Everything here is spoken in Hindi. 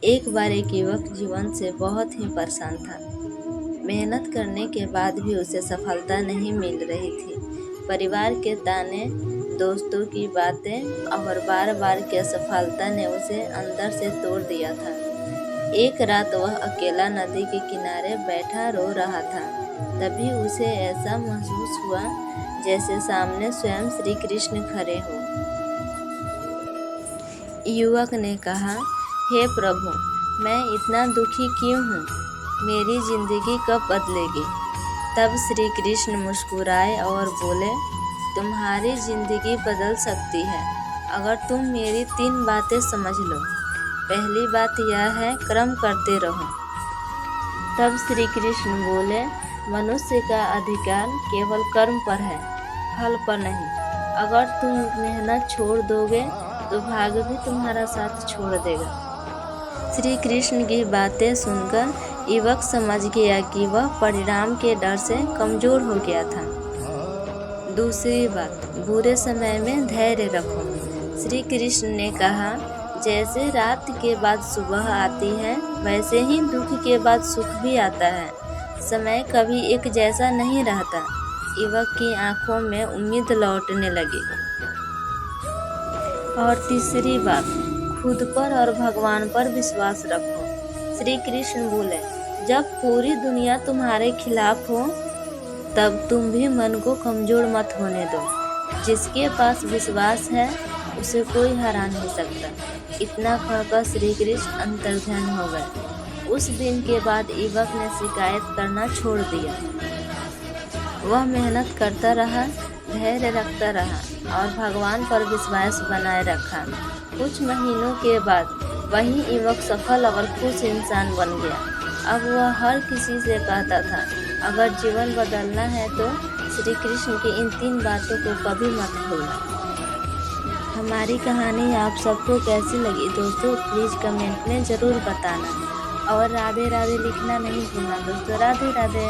एक बार एक युवक जीवन से बहुत ही परेशान था। मेहनत करने के बाद भी उसे सफलता नहीं मिल रही थी। परिवार के ताने, दोस्तों की बातें और बार बार की असफलता ने उसे अंदर से तोड़ दिया था। एक रात वह अकेला नदी के किनारे बैठा रो रहा था। तभी उसे ऐसा महसूस हुआ जैसे सामने स्वयं श्री कृष्ण खड़े हों। युवक ने कहा, हे प्रभु, मैं इतना दुखी क्यों हूँ? मेरी जिंदगी कब बदलेगी? तब श्री कृष्ण मुस्कुराए और बोले, तुम्हारी जिंदगी बदल सकती है अगर तुम मेरी 3 बातें समझ लो। पहली बात यह है, कर्म करते रहो। तब श्री कृष्ण बोले, मनुष्य का अधिकार केवल कर्म पर है, फल पर नहीं। अगर तुम मेहनत छोड़ दोगे तो भाग्य भी तुम्हारा साथ छोड़ देगा। श्री कृष्ण की बातें सुनकर युवक समझ गया कि वह परिणाम के डर से कमजोर हो गया था। दूसरी बात, बुरे समय में धैर्य रखो। श्री कृष्ण ने कहा, जैसे रात के बाद सुबह आती है, वैसे ही दुख के बाद सुख भी आता है। समय कभी एक जैसा नहीं रहता। युवक की आंखों में उम्मीद लौटने लगी। और तीसरी बात, खुद पर और भगवान पर विश्वास रखो। श्री कृष्ण बोले, जब पूरी दुनिया तुम्हारे खिलाफ हो, तब तुम भी मन को कमजोर मत होने दो। जिसके पास विश्वास है, उसे कोई हरा नहीं सकता। इतना कहकर श्री कृष्ण अंतर्ध्यान हो गए। उस दिन के बाद युवक ने शिकायत करना छोड़ दिया। वह मेहनत करता रहा, धैर्य रखता रहा और भगवान पर विश्वास बनाए रखा। कुछ महीनों के बाद वही युवक सफल और खुश इंसान बन गया। अब वह हर किसी से कहता था, अगर जीवन बदलना है तो श्री कृष्ण की इन 3 बातों को कभी मत भूलना। हमारी कहानी आप सबको कैसी लगी दोस्तों, प्लीज़ कमेंट में ज़रूर बताना और राधे राधे लिखना नहीं भूलना दोस्तों। राधे राधे।